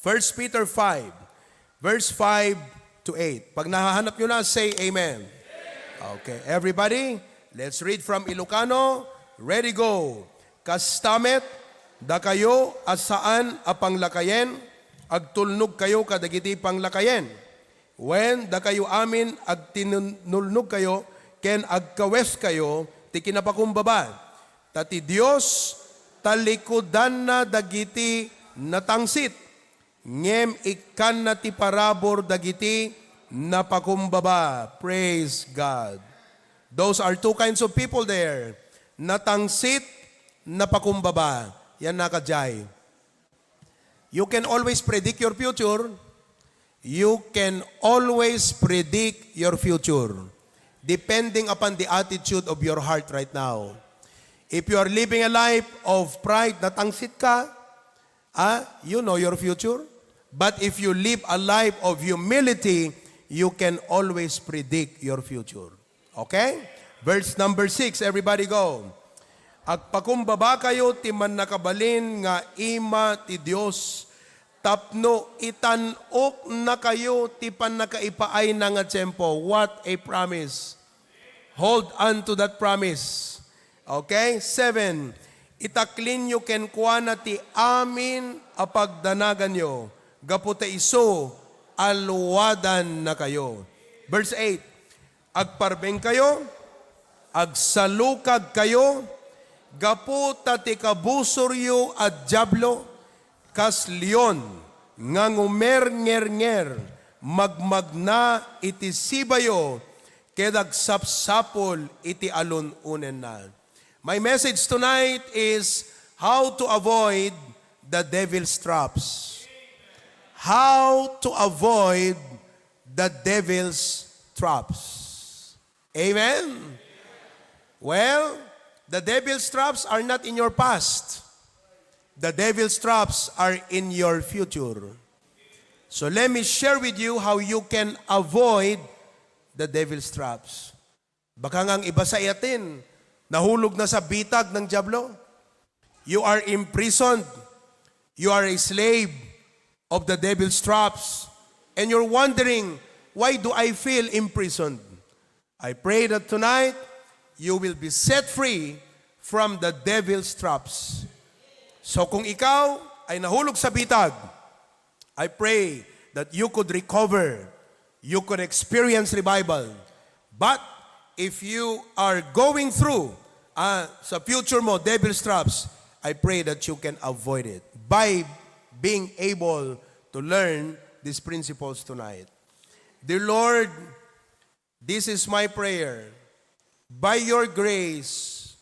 1 Peter 5, verse 5 to 8. Pag nahahanap nyo na, say amen. Okay, everybody, let's read from Ilocano. Ready, go. Kastamet, da kayo asaan apanglakayen, agtulnog kayo kadagiti panglakayen. When da kayo amin agtinulnog kayo, ken agkawes kayo, ti kinapakumbaba. Tati Dios, talikudan na dagiti natangsit. Ngem ikan na ti parabor dagiti napakumbaba. Praise God. Those are two kinds of people there. Natangsit, napakumbaba. Yan nakajay. You can always predict your future. You can always predict your future. Depending upon the attitude of your heart right now. If you are living a life of pride, natangsit ka, you know your future. But if you live a life of humility, you can always predict your future. Okay? Verse number 6, everybody go. Agpakumbaba kayo ti man nakabalin nga ima ti Dios, tapno itanok na kayo ti pan nakaipaay na nga tiyempo. What a promise. Hold on to that promise. Okay? 7, itaklin nyo kenkwana ti amin apagdanagan nyo. Gaputa iso, alwadan na kayo. Verse 8, agparbeng kayo, agsalukag kayo, gaputa ti kabusoryo at jablo, kas leon, nga ngumer-nger-nger, magmagna iti sibayo, kedag sapsapol iti alun-unen na. My message tonight is how to avoid the devil's traps. How to avoid the devil's traps. Amen? Well, the devil's traps are not in your past. The devil's traps are in your future. So let me share with you how you can avoid the devil's traps. Baka ngang iba sa iyatin, nahulog na sa bitag ng dyablo. You are imprisoned. You are a slave of the devil's traps. And you're wondering, why do I feel imprisoned? I pray that tonight, you will be set free from the devil's traps. So kung ikaw ay nahulog sa bitag, I pray that you could recover, you could experience revival. But if you are going through sa future mo, devil's traps, I pray that you can avoid it by being able to learn these principles tonight. Dear Lord, this is my prayer. By your grace,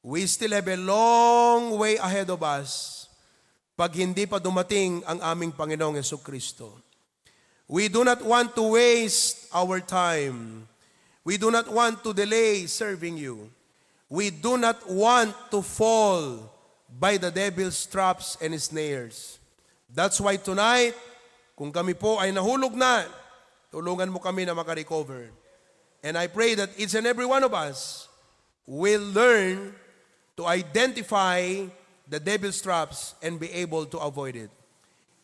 we still have a long way ahead of us pag hindi pa dumating ang aming Panginoong Jesucristo. We do not want to waste our time. We do not want to delay serving you. We do not want to fall by the devil's traps and snares. That's why tonight, kung kami po ay nahulog na, tulungan mo kami na makarecover. And I pray that each and every one of us will learn to identify the devil's traps and be able to avoid it.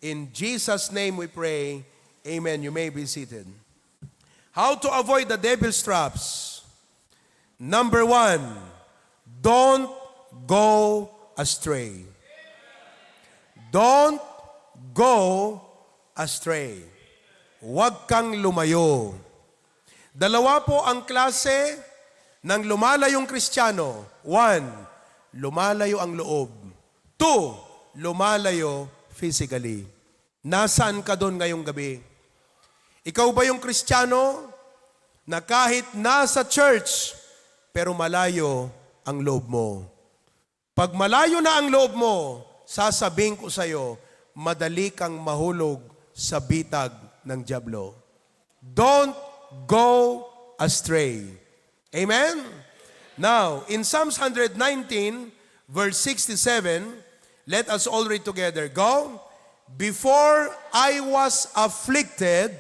In Jesus' name we pray, amen. You may be seated. How to avoid the devil's traps? Number 1, don't go astray. Don't go astray. Huwag kang lumayo. Dalawa po ang klase ng lumalayong Kristiyano. 1, lumalayo ang loob. 2, lumalayo physically. Nasaan ka doon ngayong gabi? Ikaw ba yung Kristiyano na kahit nasa church, pero malayo ang loob mo? Pag malayo na ang loob mo, sasabihin ko sa iyo, madali kang mahulog sa bitag ng dyablo. Don't go astray. Amen? Now, in Psalms 119, verse 67, let us all read together. Go. Before I was afflicted,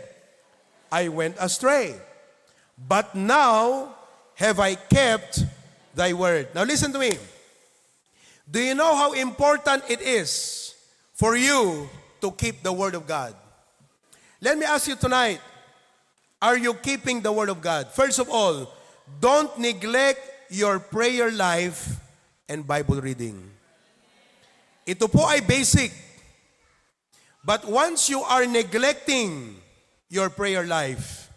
I went astray. But now have I kept thy word. Now listen to me. Do you know how important it is for you to keep the Word of God. Let me ask you tonight, are you keeping the Word of God? First of all, don't neglect your prayer life and Bible reading. Ito po ay basic. But once you are neglecting your prayer life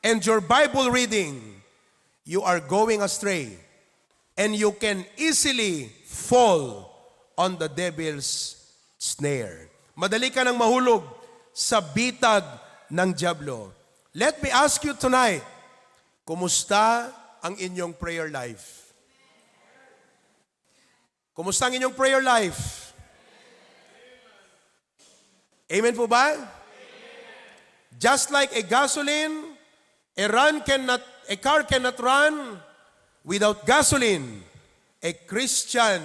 and your Bible reading, you are going astray. And you can easily fall on the devil's snare. Madali ka nang mahulog sa bitag ng diablo. Let me ask you tonight, kumusta ang inyong prayer life? Kumusta ang inyong prayer life? Amen po ba? Just like a gasoline, a car cannot run without gasoline. A Christian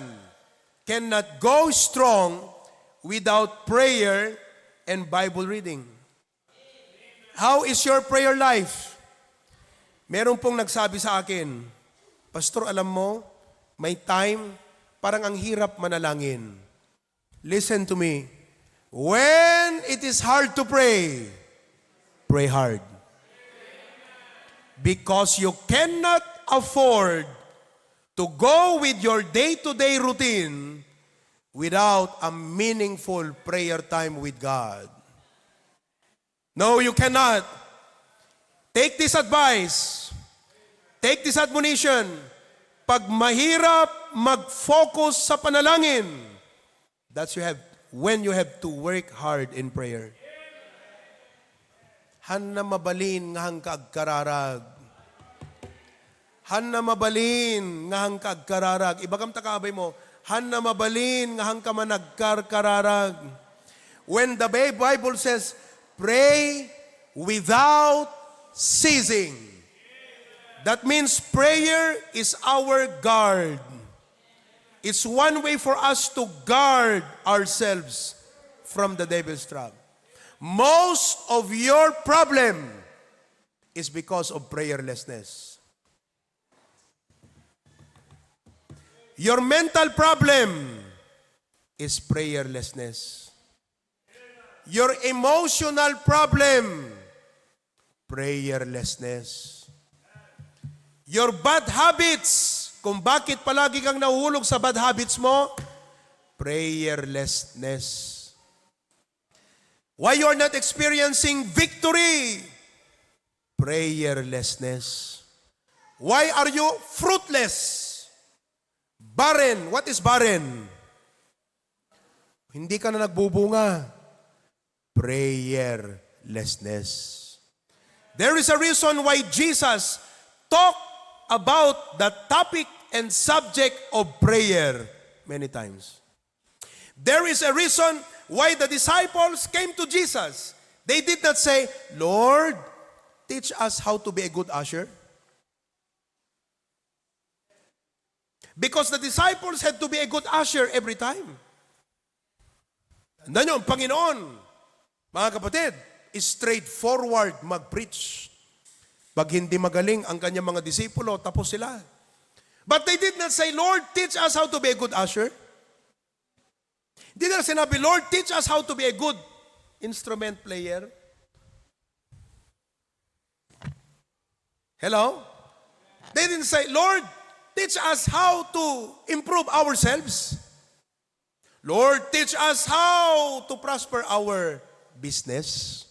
cannot go strong without prayer and Bible reading. How is your prayer life? Meron pong nagsabi sa akin, Pastor, alam mo, may time, parang ang hirap manalangin. Listen to me. When it is hard to pray, pray hard. Because you cannot afford to go with your day-to-day routine without a meaningful prayer time with God. No, you cannot. Take this advice. Take this admonition. Pag mahirap mag-focus sa panalangin, when you have to work hard in prayer. Hanna mabalin nga hang kaagkararag. Hanna mabalin nga hang kaagkararag. Ibagam takabay mo, Hanna mabalin nga hang ka managkarkararag. When the Bible says, pray without ceasing. That means prayer is our guard. It's one way for us to guard ourselves from the devil's trap. Most of your problem is because of prayerlessness. Your mental problem is prayerlessness. Your emotional problem, prayerlessness. Your bad habits, kung bakit palagi kang nahuhulog sa bad habits mo, prayerlessness. Why you are not experiencing victory? Prayerlessness. Why are you fruitless? Barren. What is barren? Hindi ka na nagbubunga. Prayerlessness. There is a reason why Jesus talked about the topic and subject of prayer many times. There is a reason why the disciples came to Jesus. They did not say, Lord, teach us how to be a good usher. Because the disciples had to be a good usher every time. Tandaan nyo, ang Panginoon, mga kapatid, is straightforward mag-preach. Pag hindi magaling ang kanyang mga disipulo, tapos sila. But they did not say, Lord, teach us how to be a good usher. Hindi nila sinabi, Lord, teach us how to be a good instrument player. Hello? They didn't say, Lord, teach us how to improve ourselves. Lord, teach us how to prosper our business.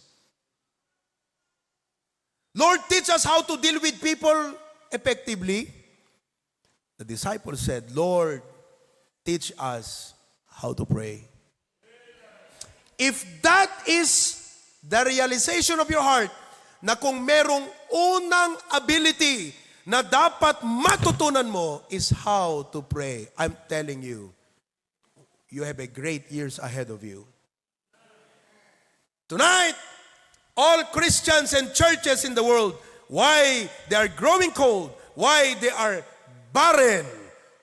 Lord, teach us how to deal with people effectively. The disciples said, Lord, teach us how to pray. If that is the realization of your heart, na kung merong unang ability na dapat matutunan mo is how to pray, I'm telling you, you have a great years ahead of you. Tonight, all Christians and churches in the world, why they are growing cold, why they are barren,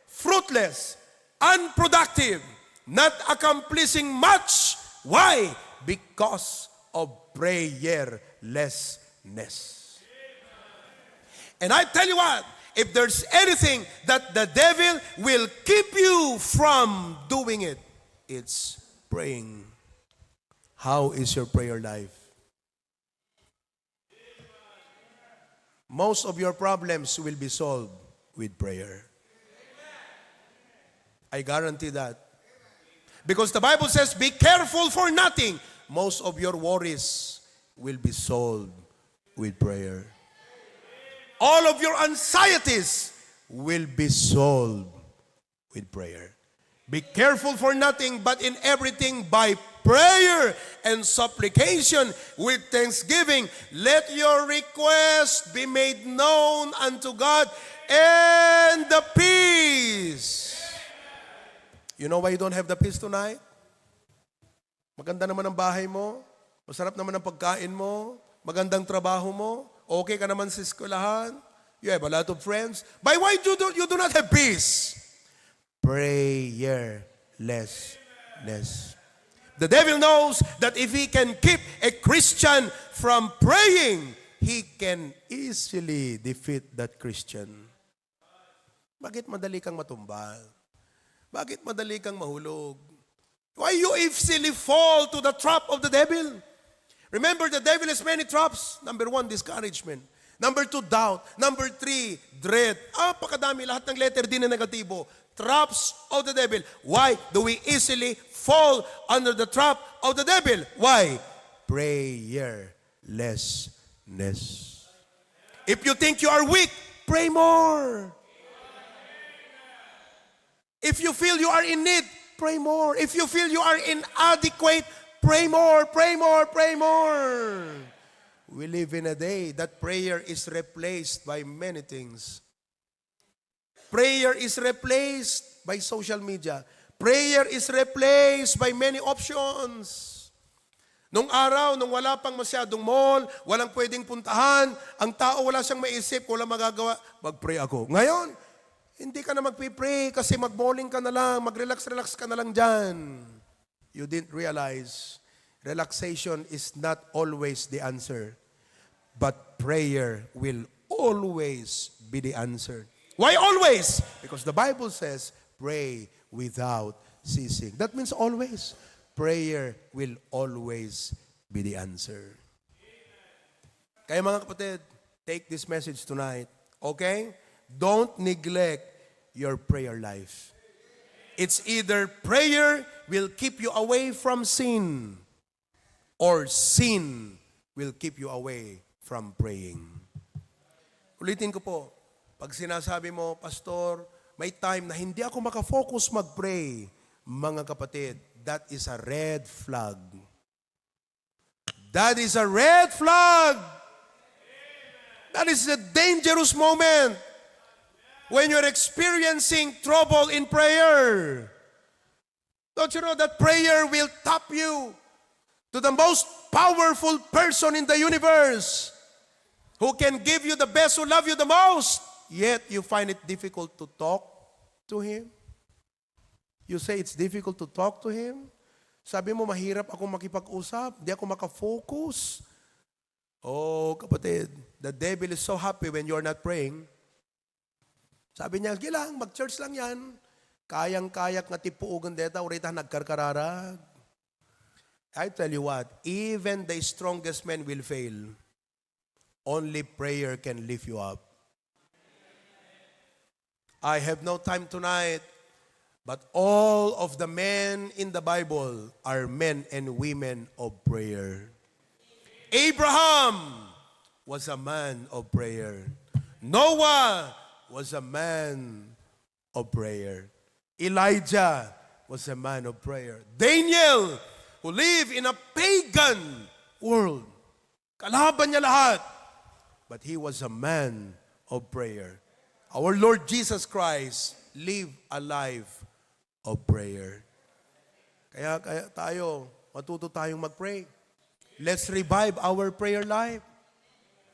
fruitless, unproductive, not accomplishing much. Why? Because of prayerlessness. And I tell you what, if there's anything that the devil will keep you from doing it, it's praying. How is your prayer life? Most of your problems will be solved with prayer. I guarantee that. Because the Bible says, be careful for nothing. Most of your worries will be solved with prayer. All of your anxieties will be solved with prayer. Be careful for nothing, but in everything by prayer and supplication with thanksgiving, let your request be made known unto God, and the peace. You know why you don't have the peace tonight? Maganda naman ang bahay mo, masarap naman ang pagkain mo, magandang trabaho mo, okay ka naman sa eskwelahan, you have a lot of friends. But why you do not have peace? Prayerlessness. The devil knows that if he can keep a Christian from praying, he can easily defeat that Christian. Bakit madali kang matumbal? Bakit madali kang mahulog? Why you easily fall to the trap of the devil? Remember, the devil has many traps. Number 1, discouragement. Number 2, doubt. Number 3, dread. Pakadami, lahat ng letter D na negatibo. Traps of the devil. Why do we easily fall under the trap of the devil? Why? Prayerlessness. If you think you are weak, pray more. If you feel you are in need, pray more. If you feel you are inadequate, pray more, pray more, pray more. We live in a day that prayer is replaced by many things. Prayer is replaced by social media. Prayer is replaced by many options. Nung araw, nung wala pang masyadong mall, walang pwedeng puntahan, ang tao wala siyang maisip, wala magagawa, mag-pray ako. Ngayon, hindi ka na magpipray kasi mag-bowling ka na lang, mag-relax ka na lang dyan. You didn't realize, relaxation is not always the answer, but prayer will always be the answer. Why always? Because the Bible says, pray without ceasing. That means always. Prayer will always be the answer. Kaya mga kapatid, take this message tonight. Okay? Don't neglect your prayer life. It's either prayer will keep you away from sin, or sin will keep you away from praying. Ulitin ko po, pag sinasabi mo, Pastor, may time na hindi ako makafocus mag-pray, mga kapatid, that is a red flag. That is a red flag. That is a dangerous moment when you're experiencing trouble in prayer. Don't you know that prayer will tap you to the most powerful person in the universe, who can give you the best, who love you the most, yet you find it difficult to talk to Him? You say it's difficult to talk to Him? Sabi mo, mahirap akong makipag-usap, di ako makafocus. Oh, kapatid, the devil is so happy when you're not praying. Sabi niya, gilang, mag-church lang yan. Kayang-kayak nga tipuugan deta, urita nagkarkararag. I tell you what, even the strongest men will fail. Only prayer can lift you up. I have no time tonight, but all of the men in the Bible are men and women of prayer. Abraham was a man of prayer. Noah was a man of prayer. Elijah was a man of prayer. Daniel, who lived in a pagan world, kalaban niya lahat, but he was a man of prayer. Our Lord Jesus Christ lived a life of prayer. Kaya tayo, matuto tayong mag-pray. Let's revive our prayer life.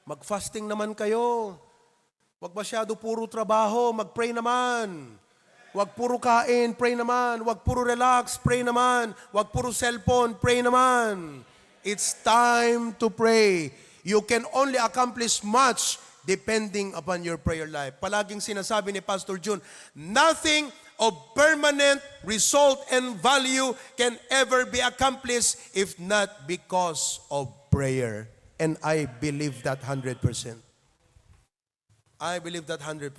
Mag-fasting naman kayo. Huwag masyado puro trabaho, mag-pray naman. Huwag puro kain, pray naman. Huwag puro relax, pray naman. Huwag puro cellphone, pray naman. It's time to pray. You can only accomplish much depending upon your prayer life. Palaging sinasabi ni Pastor June, nothing of permanent result and value can ever be accomplished if not because of prayer. And I believe that 100%. I believe that 100%.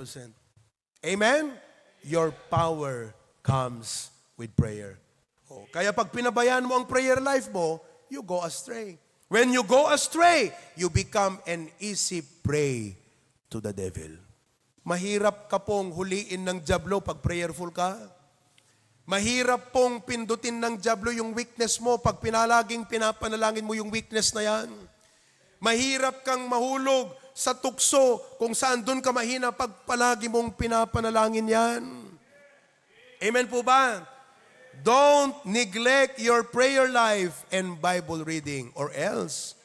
Amen? Your power comes with prayer. Oh, kaya pag pinabayaan mo ang prayer life mo, you go astray. When you go astray, you become an easy prey to the devil. Mahirap ka pong huliin ng dyablo pag prayerful ka. Mahirap pong pindutin ng dyablo yung weakness mo pag pinapanalangin mo yung weakness na yan. Mahirap kang mahulog sa tukso kung saan doon ka mahina pag palagi mong pinapanalangin yan. Amen po ba? Don't neglect your prayer life and Bible reading or else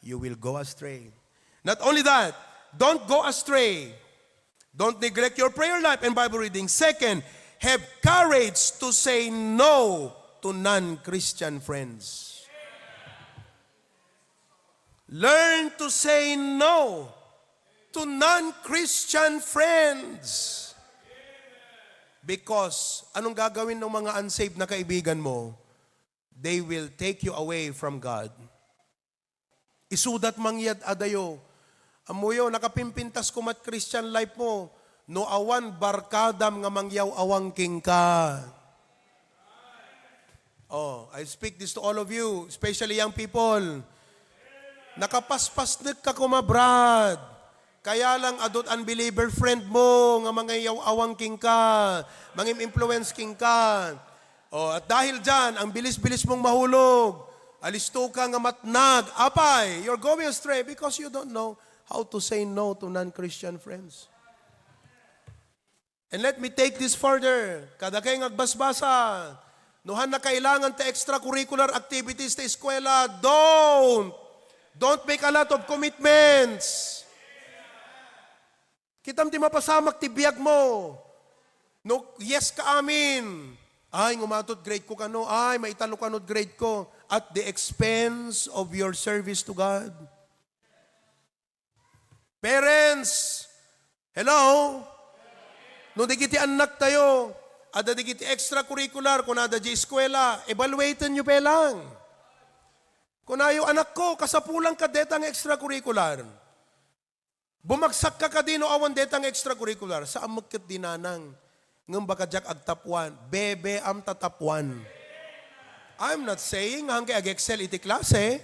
you will go astray. Not only that, don't go astray. Don't neglect your prayer life and Bible reading. Second, have courage to say no to non-Christian friends. Learn to say no to non-Christian friends. Because, anong gagawin ng mga unsaved na kaibigan mo? They will take you away from God. Isudat mangyad adayo. Amuyo, nakapimpintas kumat Christian life mo. No awan barkadam nga mangyaw awangking ka. Oh, I speak this to all of you, especially young people. Nakapaspas ka kumabrad. Kaya lang adot unbeliever friend mo nga mga awang king ka, mga influence king ka. Oh, at dahil dyan, ang bilis-bilis mong mahulog. Alisto ka nga matnag. Apay, you're going astray because you don't know how to say no to non-Christian friends. And let me take this further. Kada kayo agbasbasa, nuhan na kailangan ta extracurricular activities ta eskwela, Don't make a lot of commitments. Kitam ti mapasamak ti biyag mo. No, yes ka amin. Ay, ngumatod grade ko kano. Ay, maitalo kanod grade ko. At the expense of your service to God. Parents, hello? No, digiti anak tayo. Ada digiti extracurricular, kung ada di eskwela, evaluaten nyo pelang. Kung ayo anak ko, kasapulang ka detang extracurricular. Bumagsak ka kadino awan detang extracurricular. Sa amagkit dinanang. Ngam baka jak agtapuan. Bebe am tatapuan. I'm not saying hanggang ag-excel iti klase.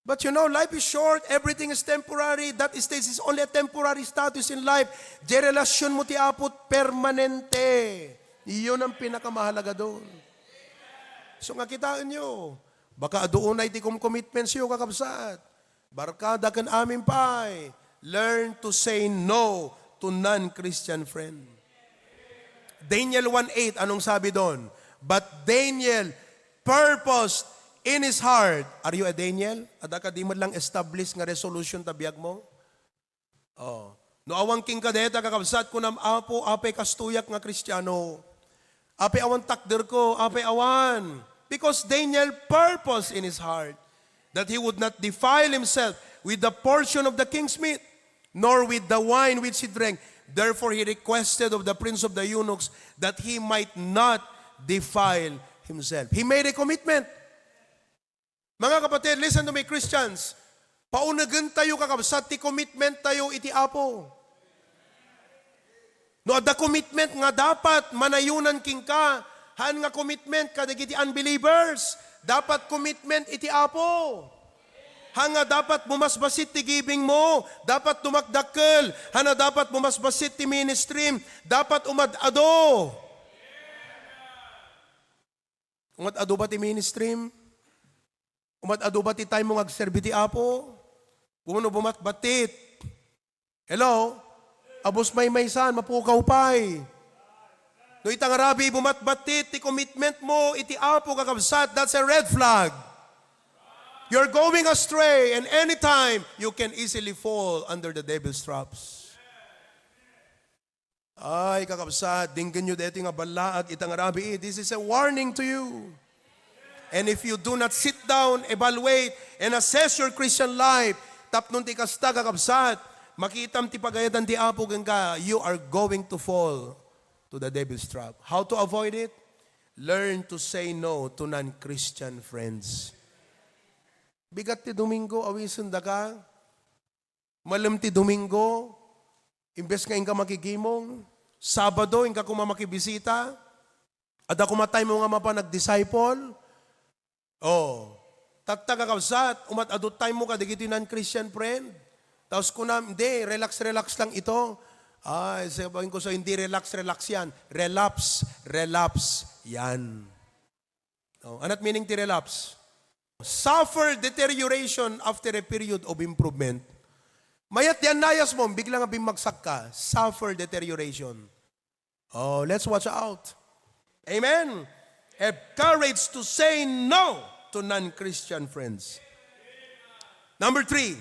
But you know, life is short. Everything is temporary. That stage is only a temporary status in life. Di relasyon mo ti apot permanente. Iyon ang pinakamahalaga doon. So nga kitaan nyo. Baka doon ay tikom commitments yun kakabsat. Barkada kan amin pa'y. Learn to say no to non-Christian friend. Daniel 1:8, anong sabi doon? But Daniel purposed in his heart. Are you a Daniel? Adaka di mo lang establish nga resolution tabiyag mo? Oh. No awang king kadeta kakabsat ko nam apo, apay kastuyak nga Kristiyano. Apay awan takder ko, apay awan. Because Daniel purposed in his heart that he would not defile himself with the portion of the king's meat, nor with the wine which he drank. Therefore he requested of the prince of the eunuchs that he might not defile himself. He made a commitment. Mga kapatid, listen to me, Christians. Paunagan tayo kakabsat, ti commitment tayo iti apo. No, the commitment nga dapat manayunan king ka. Han nga commitment kada iti unbelievers. Dapat commitment iti apo. Hanga dapat bumasbasit ti giving mo. Dapat tumakdakkel. Hana dapat bumasbasit ti ministry. Dapat umadado. Umadado ba ti ministry? Umadado ba ti time mo agserbi ti apo? Kung ano bumatbatit. Hello? Abos may-maysan, mapukaw pa'y. No itang rabi, bumatbatit, ti commitment mo, iti apo kakabsat, that's a red flag. You're going astray, and anytime, you can easily fall under the devil's traps. Ay, kakabsat, dinggan nyo dito nga balaag, itang rabi, this is a warning to you. And if you do not sit down, evaluate, and assess your Christian life, tapnon ti kasta kakabsat, makitam ti pagayadan ti apo ka, you are going to fall to the devil's trap. How to avoid it? Learn to say no to non-Christian friends. Bigat ti Domingo, awisun da ka. Malam ti Domingo, imbes nga inka makigimong. Sabado, inka kumamakibisita. Ada kumatay mo nga mapa nag-disciple. Oh, tagtaga kabsat, umat-adot time mo ka, digito yung non-Christian friend. Tapos kunam, hindi, relax lang ito. Sabihin ko so, hindi relax yan. Relapse yan. Oh, anot meaning ti relapse? Suffer deterioration after a period of improvement. Mayat yan nayas mo, bigla nga bimagsak ka. Suffer deterioration. Oh, let's watch out. Amen. Have courage to say no to non-Christian friends. Number 3,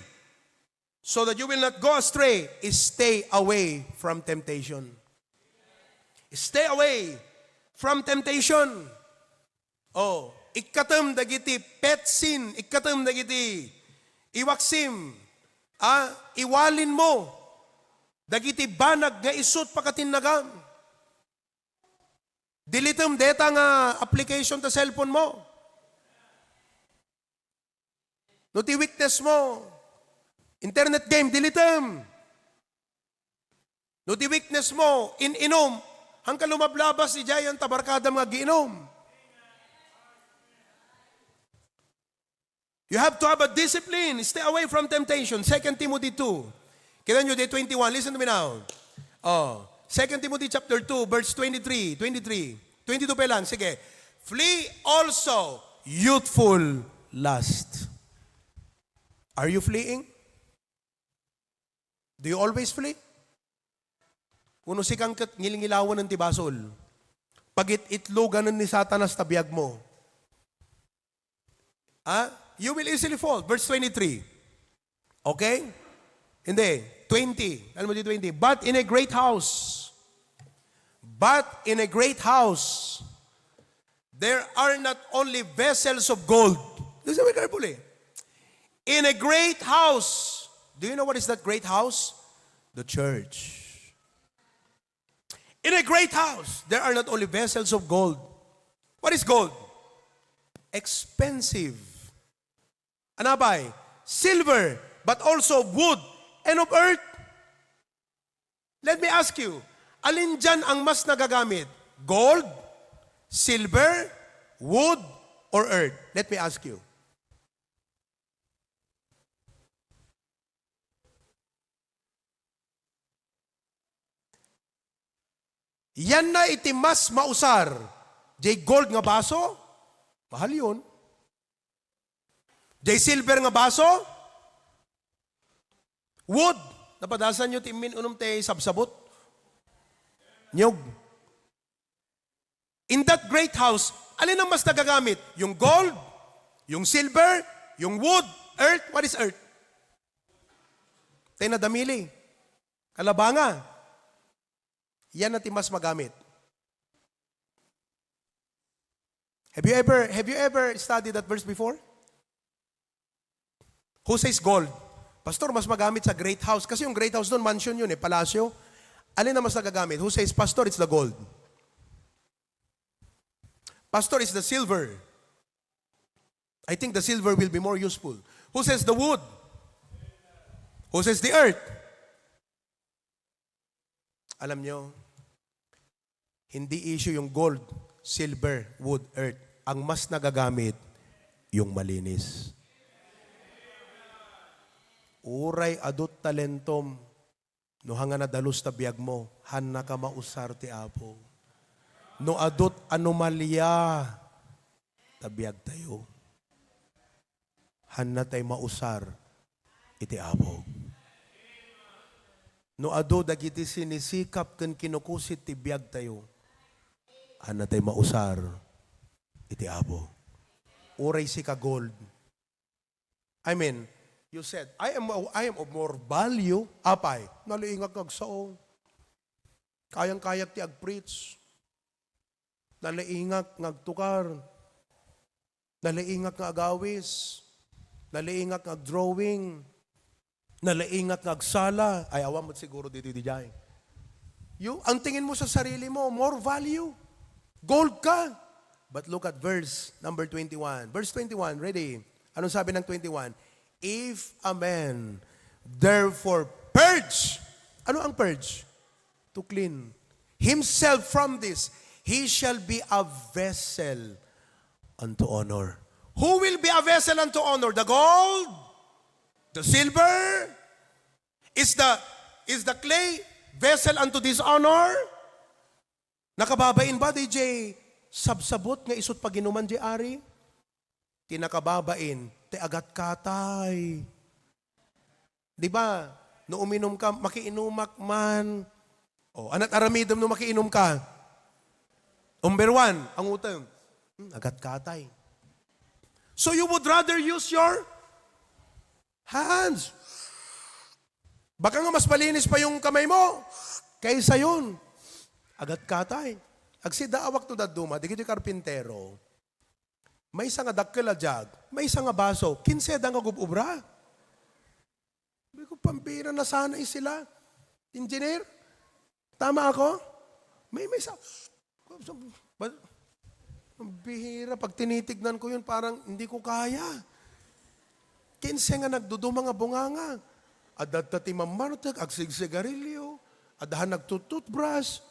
so that you will not go astray, is stay away from temptation. Stay away from temptation. Oh, ikatam dagiti pet sin, ikatam dagiti iwaksim, iwalin mo, dagiti banag nga isut pakatinagam. Dilitem deta nga application ta cellphone mo. No ti weakness mo. Internet game, dilitem. No ti weakness mo, inom. Hangka lumablabas si Jayan tabarkada mga giinom. You have to have a discipline. Stay away from temptation. 2 Timothy 2. Kailan nyo, day 21. Listen to me now. 2 Timothy chapter 2, verse 23. 22 pa lang. Sige. Flee also youthful lust. Are you fleeing? Do you always flee? Kuno si kang ngilingilawan ng tibasol. Pag itlogan ni Satanas tabiyag mo. You will easily fall. Verse 23. Okay? Hindi. 20. Alam mo di 20. But in a great house, there are not only vessels of gold. Listen very carefully. In a great house, do you know what is that great house? The church. In a great house, there are not only vessels of gold. What is gold? Expensive. Anabay? Silver, but also wood and of earth. Let me ask you, alin dyan ang mas nagagamit? Gold, silver, wood, or earth? Let me ask you. Yan na iti mas mausar. Jay gold nga baso, mahal yun. Jay silver nga baso, wood. Napadasan nyo timin unong te sabsabot. Nyog. In that great house, alin ang mas nagagamit? Yung gold, yung silver, yung wood, earth. What is earth? Tayo na damili. Kalabanga. Yan natin mas magamit. Have you ever studied that verse before? Who says gold? Pastor, mas magamit sa great house. Kasi yung great house doon, mansion yun palasyo. Alin na mas nagagamit? Who says, Pastor, it's the gold? Pastor, it's the silver. I think the silver will be more useful. Who says the wood? Who says the earth? Alam nyo, hindi issue yung gold, silver, wood, earth. Ang mas nagagamit, yung malinis. Uray adot talentom, no hanga na dalus tabiyag mo, han na ka mausar ti Apo. No adot anomalya, tabiyag tayo. Han na tayo mausar, iti Apo. No ado dagiti sinisikap ken kinukusit ti biyag tayo. Han na tayo mausar, iti Apo. Uray si ka gold. I mean, you said, I am of more value. Apay, naliingag kag sao. Kayang-kayak ti ag-preach. Naliingag ngagtukar. Naliingag nga agawis. Naliingag ngag-drawing. Naliingag ngagsala. Ay, awam mo siguro dito di jay. Ang tingin mo sa sarili mo, more value. Gold ka. But look at verse number 21. Verse 21, ready? Anong sabi ng 21? If a man therefore purge. Ano ang purge? To clean himself from this, he shall be a vessel unto honor. Who will be a vessel unto honor? The gold? The silver? Is the clay vessel unto dishonor? Nakababain ba, DJ? Sabsabot nga isot paginuman, di ari? Tinakababain, te agat katay. Di ba? No uminom ka, makiinumak man. O, anat aramidam no makiinom ka. Number 1, ang utang, agat katay. So you would rather use your hands. Baka nga mas malinis pa yung kamay mo kaysa yun. Agat katay. Agsidaawak to daduma, di kiti karpintero. May isa nga dakkel a jug, may isa nga baso, 15 nga gububra. Sabi ko, pampira na sanay sila. Engineer, tama ako? May isa. Ang bihira, pag tinitignan ko yun, parang hindi ko kaya. 15 nga nagduduma nga bunganga. Adat tati mamartag, agsig-sigarilyo. Adahan nagtututbrush.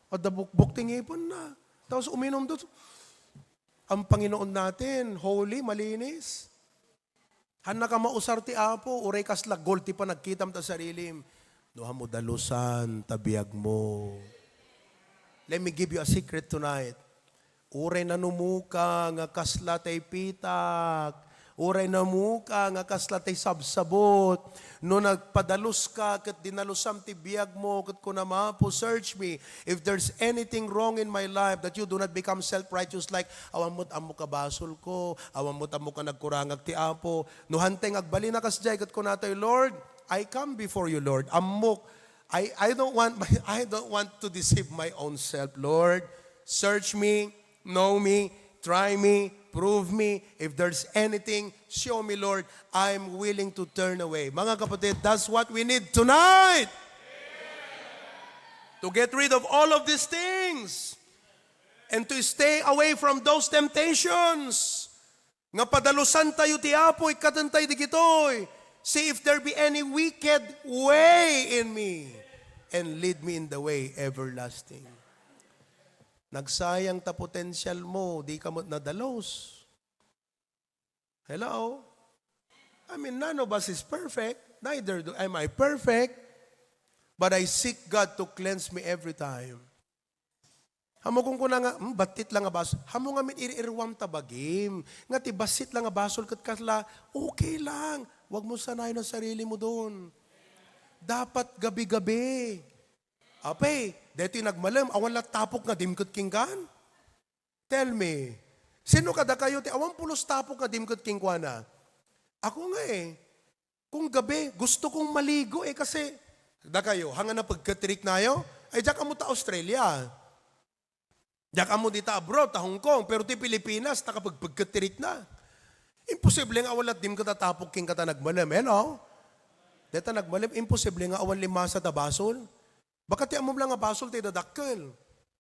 Adabukbok tingipon na. Tapos uminom doon. Ang Panginoon natin, holy, malinis. Han ka mausar ti Apo, uray kasla gold ti pa nagkitam ta sarilim. Duha mo dalusan, tabiyag mo. Let me give you a secret tonight. Uray na numuka, nga kasla tay pitak. Uray na muka, nga kasla tay sabsabot. No nagpadalos ka, kat dinalusam ti biyag mo, kat kunama po, search me. If there's anything wrong in my life, that you do not become self-righteous like, awamot amo ka basol ko, awamot amo ka nagkurangag ti Apo. No hanteng agbali na kasjay, kat kunatoy, Lord, I come before you, Lord. Amok, I don't want to deceive my own self, Lord. Search me, know me, try me, prove me. If there's anything, show me, Lord. I'm willing to turn away. Mga kapatid, that's what we need tonight. To get rid of all of these things. And to stay away from those temptations. Nga padalusan tayo ti Apo, ikatantay di gitoy. See if there be any wicked way in me. And lead me in the way everlasting. Nagsayang ta potensyal mo, di ka mo nadalos. Hello? I mean, none of us is perfect. Neither am I perfect. But I seek God to cleanse me every time. Hamo kung kuna nga, batit lang nga basol. Hamo nga min iri-irwam tabagim. Nga ti basit lang nga basol kat kasla, okay lang. Huwag mo sanayin ang sarili mo doon. Dapat gabi-gabi. Apay, dito nagmalam, awan lang tapok nga dimkot kinggan. Tell me, sino kada kayo, awan pulos tapok nga dimkot kingkwana? Ako nga kung gabi, gusto kong maligo kasi, da kayo, hanga na pagkatirik na yo, ay diyak amo ta Australia. Diyak amo dita abroad, ta Hong Kong, pero ti Pilipinas, nakapagpagkatirik na. Imposible nga awan lang dimkot tapok king kata nagmalam, hello? Dito nagmalam, imposible nga awan limasa ta basol. Baka ti amom lang nga basol ti dadakkel.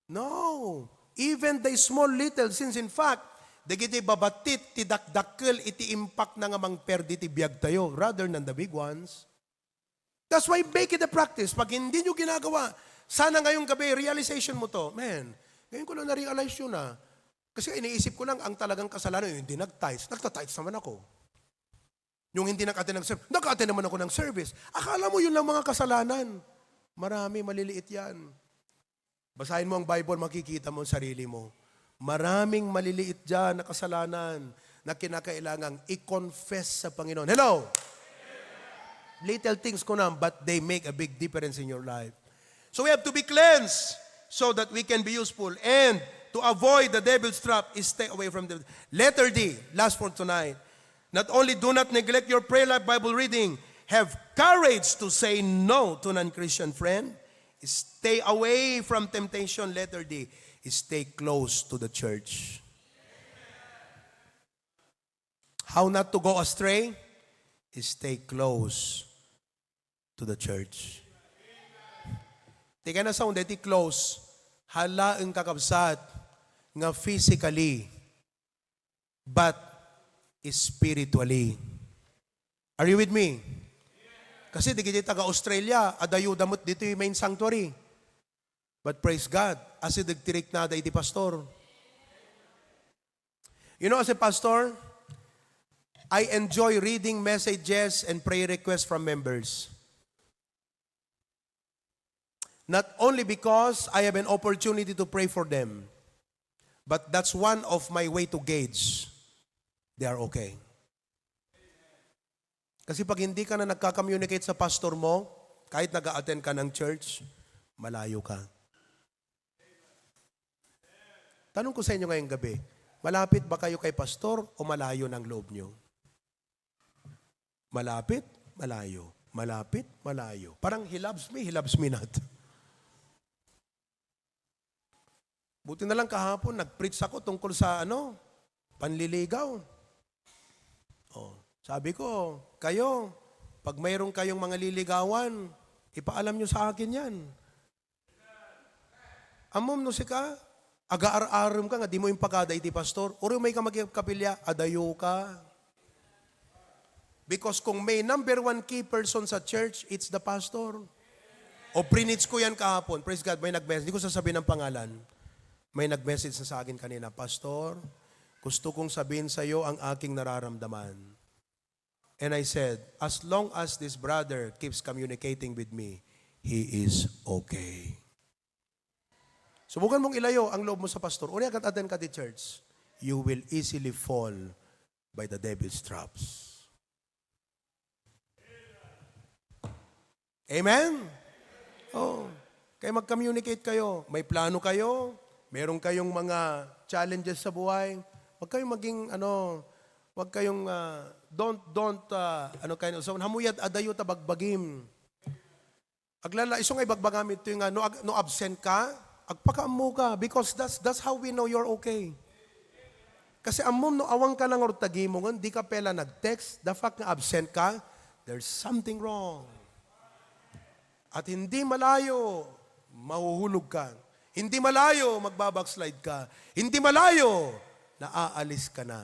No. Even the small little sins, in fact, dagiti babatit ti dakdakkel iti impact na nga mangperdi ti biyag tayo rather than the big ones. That's why make it a practice. Pag hindi nyo ginagawa, sana ngayong gabi, realization mo to, man, ngayon ko lang na-realize yun Kasi iniisip ko lang, ang talagang kasalanan, yung hindi nag-tithes. Nagta-tithes naman ako. Yung hindi nag-attend ng service, nag-attend naman ako ng service. Akala mo yun lang mga kasalanan. Marami, maliliit yan. Basahin mo ang Bible, makikita mo ang sarili mo. Maraming maliliit dyan na kasalanan na kinakailangang i-confess sa Panginoon. Hello? Little things ko na, but they make a big difference in your life. So we have to be cleansed so that we can be useful. And to avoid the devil's trap is stay away from the... Letter D, last for tonight. Not only do not neglect your prayer life, Bible reading, have courage to say no to non-Christian friend. Stay away from temptation. Letter D, stay close to the church. How not to go astray? Stay close to the church. Ti ka na sound, ti close. Hala ang kakabsat nga physically, but spiritually. Are you with me? Kasi di kita taga-Australia, adayo damot dito yung main sanctuary. But praise God, as dagtirik na iti pastor. You know, as a pastor, I enjoy reading messages and prayer requests from members. Not only because I have an opportunity to pray for them, but that's one of my way to gauge they are okay. Kasi pag hindi ka na nagka-communicate sa pastor mo, kahit nag-a-attend ka ng church, malayo ka. Tanong ko sa inyo ngayong gabi, malapit ba kayo kay pastor o malayo ng loob nyo? Malapit, malayo. Malapit, malayo. Parang he loves me not. Buti na lang kahapon, nag-preach ako tungkol sa panliligaw. Sabi ko, kayo, pag mayroon kayong mga liligawan, ipaalam nyo sa akin yan. Amom no si ka, aga-ar-aram ka nga, di mo yung pagada iti pastor, uri may ka magkapilya, adayo ka. Because kung may number one key person sa church, it's the pastor. O prinits ko yan kahapon, praise God, may nag-message, di ko sasabihin ng pangalan, may nag-message na sa akin kanina, Pastor, gusto kong sabihin sa iyo ang aking nararamdaman. And I said, as long as this brother keeps communicating with me, he is okay. Subukan mong ilayo ang loob mo sa pastor. Uri agad attend ka di church. You will easily fall by the devil's traps. Amen? Oh, kaya mag-communicate kayo. May plano kayo. Meron kayong mga challenges sa buhay. Huwag kayong maging, huwag kayong, so, hamuyat adayo tabagbagim. Aglala, isong ay bagbagamit ito yung, no absent ka, agpakaamu ka, because that's how we know you're okay. Kasi amom, no awang ka lang ortagi mo, di ka pela nag-text, the fact na absent ka, there's something wrong. At hindi malayo, mahuhulog ka. Hindi malayo, magbabackslide ka. Hindi malayo, naaalis ka na.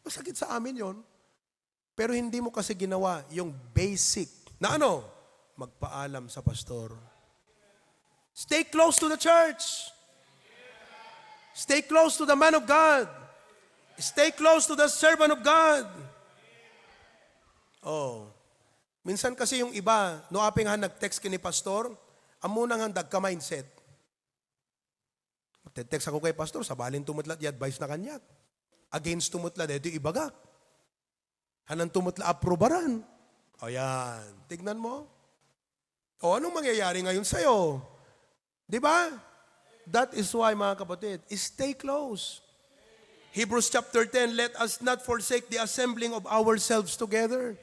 Masakit sa amin yon. Pero hindi mo kasi ginawa yung basic na magpaalam sa pastor. Stay close to the church. Stay close to the man of God. Stay close to the servant of God. Minsan kasi yung iba, no aping nag-text kini pastor, amunang handag ka mindset. Magte-text ako kay pastor, sabalin tumutlat, i-advise na kanya. Against tumutla, dito ibaga. Hanang tumutla, aprobaran. Ayan, tignan mo. Anong mangyayari ngayon sa'yo? Di ba? That is why, mga kapatid, stay close. Hebrews chapter 10, let us not forsake the assembling of ourselves together.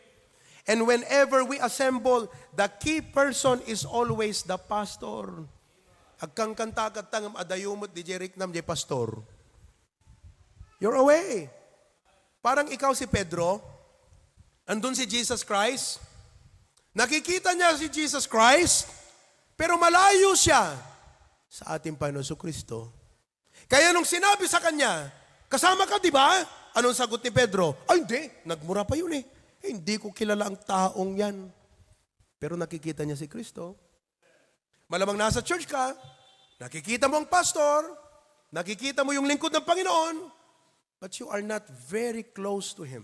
And whenever we assemble, the key person is always the pastor. Agkang kanta-katang adayumot di Jeric nam di pastor. You're away. Parang ikaw si Pedro, andun si Jesus Christ, nakikita niya si Jesus Christ, pero malayo siya sa ating Panginoon Kristo. Kaya nung sinabi sa kanya, kasama ka di ba? Anong sagot ni Pedro? Ay hindi, nagmura pa yun hindi ko kilala ang taong yan. Pero nakikita niya si Kristo. Malamang nasa church ka, nakikita mo ang pastor, nakikita mo yung lingkod ng Panginoon, but you are not very close to Him.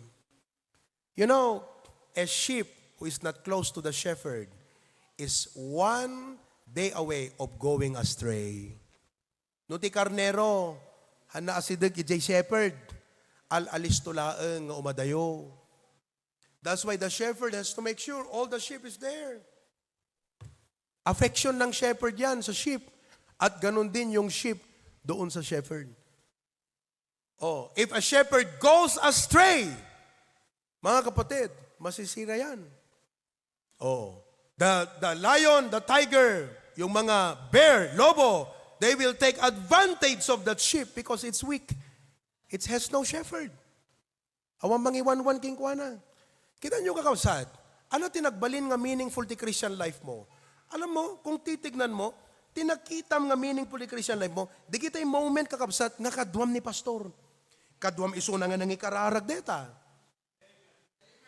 You know, a sheep who is not close to the shepherd is one day away of going astray. Nuti karnero, hana asidag ijay shepherd, al-alistulaang nga umadayo. That's why the shepherd has to make sure all the sheep is there. Affection ng shepherd yan sa sheep. At ganun din yung sheep doon sa shepherd. If a shepherd goes astray, mga kapatid, masisira yan. The lion, the tiger, yung mga bear, lobo, they will take advantage of that sheep because it's weak. It has no shepherd. Awang mangiwan-wan king kuana. Kita nyo kakawsat, ano tinagbalin nga meaningful ti Christian life mo? Alam mo, kung titignan mo, tinakitam nga meaningful di Christian life mo, di kita yung moment kakabsat nga kadwam ni pastor. Kadwam isuna nga nangikararag deta.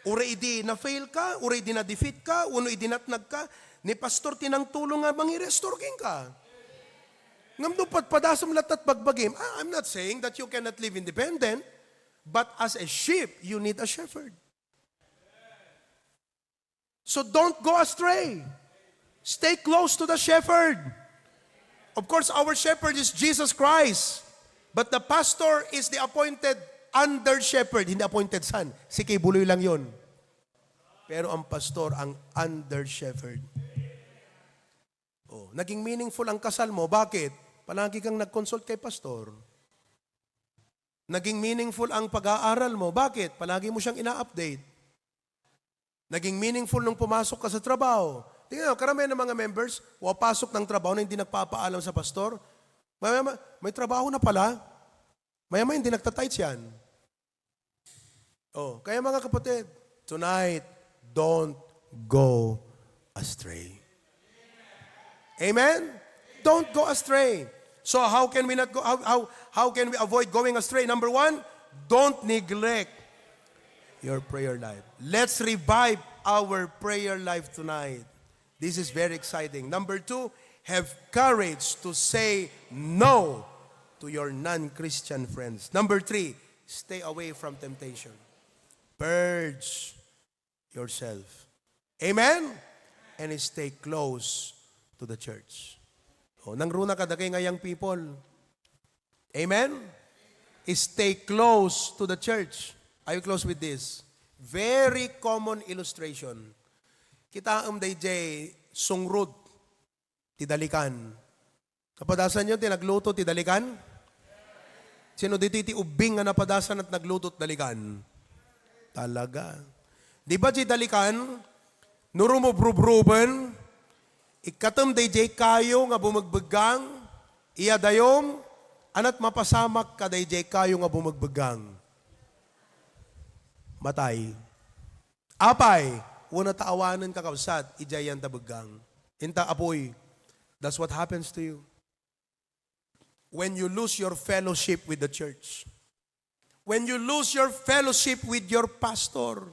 Uri idi na-fail ka, uri idi na-defeat ka, uno idi natnag ka, ni pastor tinang tulong nga mangi-restore king ka. Ngamdupat padasam latat bagbagim. I'm not saying that you cannot live independent, but as a sheep, you need a shepherd. So don't go astray. Stay close to the shepherd. Of course, our shepherd is Jesus Christ. But the pastor is the appointed under shepherd, hindi appointed son. Si Kibuloy lang yon. Pero ang pastor, ang under shepherd. Oh, naging meaningful ang kasal mo. Bakit? Palagi kang nag-consult kay pastor. Naging meaningful ang pag-aaral mo. Bakit? Palagi mo siyang ina-update. Naging meaningful nung pumasok ka sa trabaho. Tingnan mo, karamihan ng mga members, wapasok ng trabaho na hindi nagpapaalam sa pastor. May trabaho na pala. Maya-maya hindi nagtatights yan. Oh, kaya mga kapatid, tonight, don't go astray. Amen? Don't go astray. So how can we not go? How can we avoid going astray? Number one, don't neglect your prayer life. Let's revive our prayer life tonight. This is very exciting. Number two, have courage to say no to your non-Christian friends. Number three, stay away from temptation. Purge yourself. Amen? And stay close to the church. O, nangruna ka na kay ngayang people. Amen? Stay close to the church. Are you close with this? Very common illustration. Kita DJ sungrud, tidalikan. Napadasan nyo, tinagluto, tidalikan? Sino dito iti ubing nga napadasan at nagluto, dalikan? Talaga. Di ba dalikan, nurumubrubruben, ikatam DJ kayo nga bumagbagang, iya dayom, anat mapasamak ka DJ kayo nga bumagbagang. Matay. Apay, una taawanan kakabsat, ijayan tabagang. Inta apoy. That's what happens to you. When you lose your fellowship with the church. When you lose your fellowship with your pastor.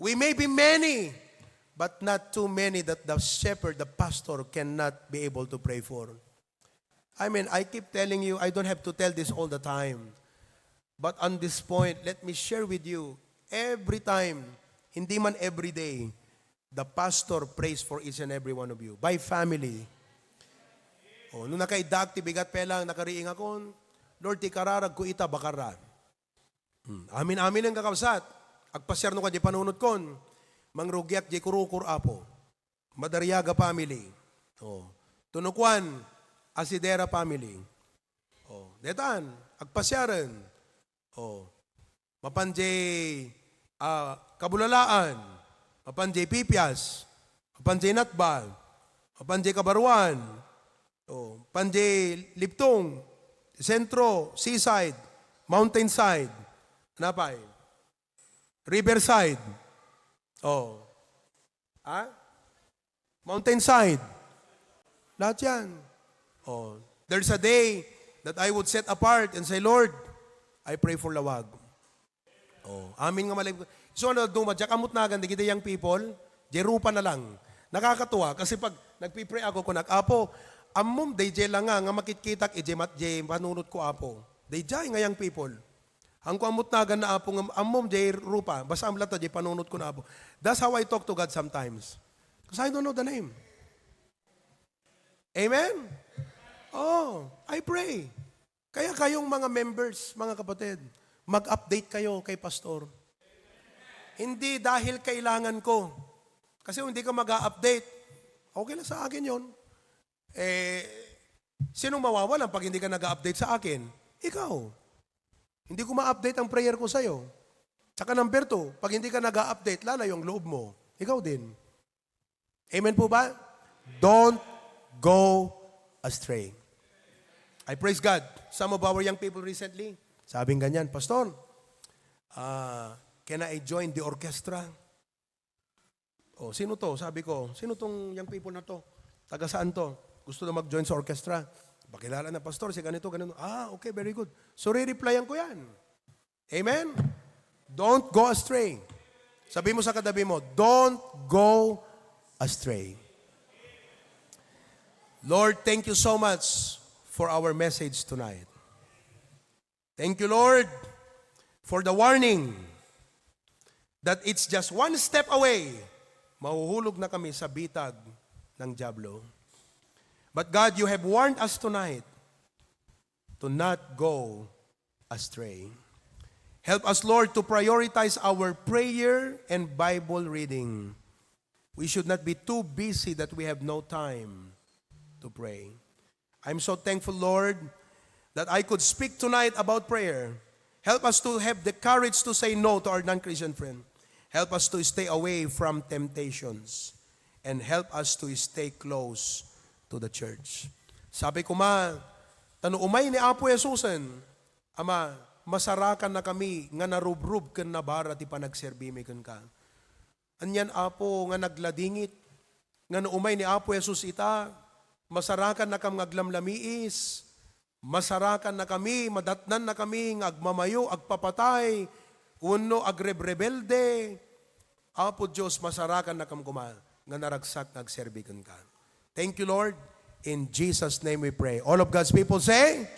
We may be many, but not too many that the shepherd, the pastor, cannot be able to pray for. I mean, I keep telling you, I don't have to tell this all the time. But on this point, let me share with you, every time, hindi man every day, the pastor prays for each and every one of you. By family. O, nung nakaidag, tibigat pelang, nakariing ako, Lord, ti kararag ko ita, Bacarra. Amin-amin ang kakabsat. Agpasyar no ka di panunod kon. Mangrugyat di kurukur apo. Madariaga family. O, tunukwan, Asidera family. O, detan, agpasyaran. O, mapanjay kabulalaan, mapanjay pipias, mapanjay natbal, mapanjay kabaruan, o, panjay liptong, sentro, seaside, mountainside, napay, riverside, o, mountainside, lahat yan. O, there's a day that I would set apart and say, Lord, I pray for Lawag. Oh, amin nga malay. So ano, dumadyak, amot na agad, kita yung people, jerupa na lang. Nakakatuwa, kasi pag nagpipray ako, kung nag-apo, amom, DJ lang nga makitkitak, ije panunod ko apo. DJ nga yung people. Ang ko amot na agad na apo, amom, jerupa, basta amlata, panunod ko na apo. That's how I talk to God sometimes. Because I don't know the name. Amen? Oh, I pray. Kaya kayong mga members, mga kapatid, mag-update kayo kay pastor. Hindi dahil kailangan ko. Kasi kung hindi ka mag-update, okay lang sa akin yon. Sinong mawawalan pag hindi ka nag-update sa akin? Ikaw. Hindi ko ma-update ang prayer ko sa'yo. Tsaka number 2, pag hindi ka nag-update, lala yung loob mo. Ikaw din. Amen po ba? Don't go astray. I praise God. Some of our young people recently, sabing ganyan, Pastor, can I join the orchestra? O, sino to? Sabi ko, sino tong young people na to? Taga saan to? Gusto na mag-join sa orchestra. Pakilala na, pastor, si ganito, ganito. Okay, very good. So, re-replyan ko yan. Amen? Don't go astray. Sabi mo sa katabi mo, don't go astray. Lord, thank you so much for our message tonight. Thank you, Lord, for the warning that it's just one step away, mahuhulog na kami sa bitag ng dyablo. But God, you have warned us tonight to not go astray. Help us, Lord, to prioritize our prayer and Bible reading. We should not be too busy that we have no time to pray. I'm so thankful, Lord, that I could speak tonight about prayer. Help us to have the courage to say no to our non-Christian friend. Help us to stay away from temptations. And help us to stay close to the church. Sabi ko, tanuumay ni Apo Yesusen, Ama, masarakan na kami, nga narubrub kan nabara ti panagserbimi kan ka. Anyan, Apo, nga nagladingit, nga naumay ni Apo Jesus ita, masarakan na kam ngaglamlamiis, masarakan na kami, madatnan na kami, agmamayo, agpapatay, uno, agrebrebelde. Apo Diyos, masarakan na kam kumal, nga naragsak, nagserbikan ka. Thank you, Lord. In Jesus' name we pray. All of God's people say,